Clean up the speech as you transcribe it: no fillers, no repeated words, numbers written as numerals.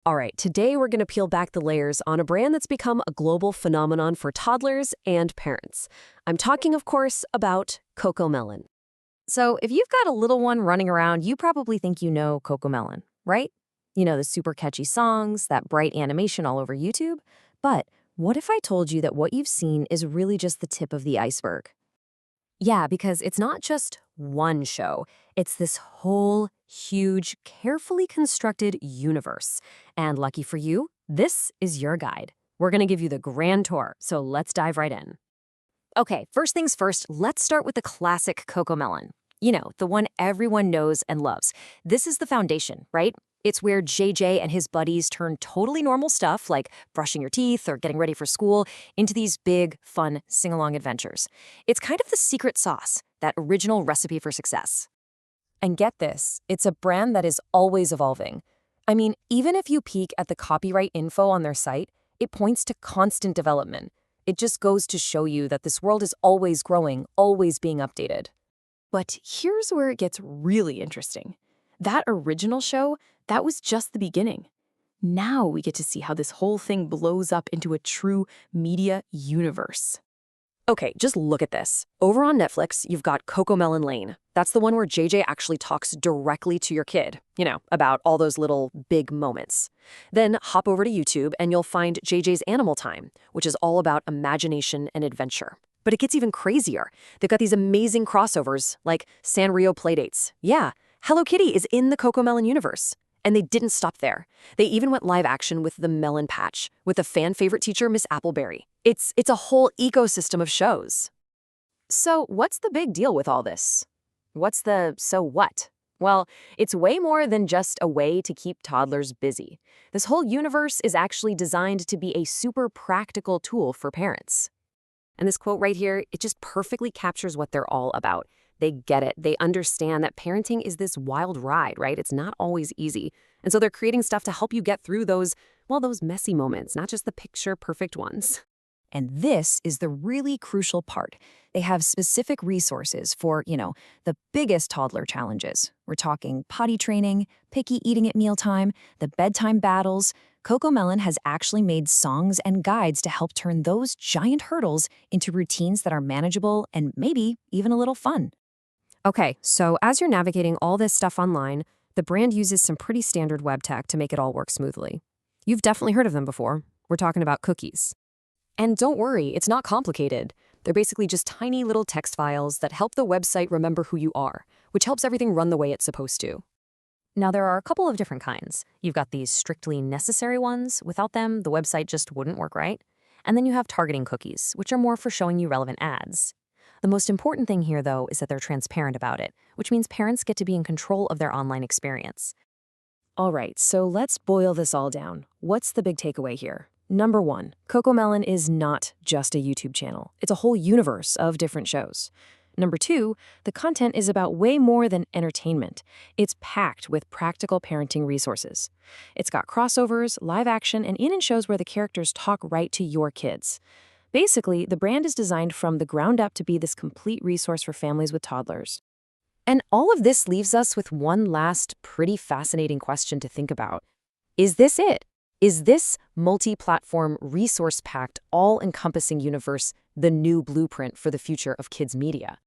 All right, today we're going to peel back the layers on a brand that's become a global phenomenon for toddlers and parents. I'm talking, of course, about Cocomelon. So, if you've got a little one running around, you probably think you know Cocomelon, right? You know, the super catchy songs, that bright animation all over YouTube. But what if I told you that what you've seen is really just the tip of the iceberg? Yeah, because it's not just one show. It's this whole huge, carefully constructed universe. And lucky for you, this is your guide. We're going to give you the grand tour, so let's dive right in. Okay, first things first, let's start with the classic Cocomelon. You know, the one everyone knows and loves. This is the foundation, right? It's where JJ and his buddies turn totally normal stuff like brushing your teeth or getting ready for school into these big, fun, sing-along adventures. It's kind of the secret sauce, that original recipe for success. And get this, it's a brand that is always evolving. I mean, even if you peek at the copyright info on their site, it points to constant development. It just goes to show you that this world is always growing, always being updated. But here's where it gets really interesting. That original show, that was just the beginning. Now we get to see how this whole thing blows up into a true media universe. Okay, just look at this. Over on Netflix, you've got Cocomelon Lane. That's the one where JJ actually talks directly to your kid, about all those little big moments. Then hop over to YouTube and you'll find JJ's Animal Time, which is all about imagination and adventure. But it gets even crazier. They've got these amazing crossovers, like Sanrio Playdates. Yeah, Hello Kitty is in the Cocomelon universe. And they didn't stop there. They even went live action with the Melon Patch, with a fan-favorite teacher, Miss Appleberry. It's a whole ecosystem of shows. So what's the big deal with all this? What's the so what? Well, it's way more than just a way to keep toddlers busy. This whole universe is actually designed to be a super practical tool for parents. And this quote right here, it just perfectly captures what they're all about. They get it. They understand that parenting is this wild ride, right? It's not always easy. And so they're creating stuff to help you get through those messy moments, not just the picture-perfect ones. And this is the really crucial part. They have specific resources for, the biggest toddler challenges. We're talking potty training, picky eating at mealtime, the bedtime battles. Cocomelon has actually made songs and guides to help turn those giant hurdles into routines that are manageable and maybe even a little fun. Okay, so as you're navigating all this stuff online, the brand uses some pretty standard web tech to make it all work smoothly. You've definitely heard of them before. We're talking about cookies. And don't worry, it's not complicated. They're basically just tiny little text files that help the website remember who you are, which helps everything run the way it's supposed to. Now, there are a couple of different kinds. You've got these strictly necessary ones. Without them, the website just wouldn't work right. And then you have targeting cookies, which are more for showing you relevant ads. The most important thing here, though, is that they're transparent about it, which means parents get to be in control of their online experience. All right, so let's boil this all down. What's the big takeaway here? Number one, Cocomelon is not just a YouTube channel. It's a whole universe of different shows. Number two, the content is about way more than entertainment. It's packed with practical parenting resources. It's got crossovers, live action, and in shows where the characters talk right to your kids. Basically, the brand is designed from the ground up to be this complete resource for families with toddlers. And all of this leaves us with one last pretty fascinating question to think about. Is this it? Is this multi-platform, resource-packed, all-encompassing universe the new blueprint for the future of kids' media?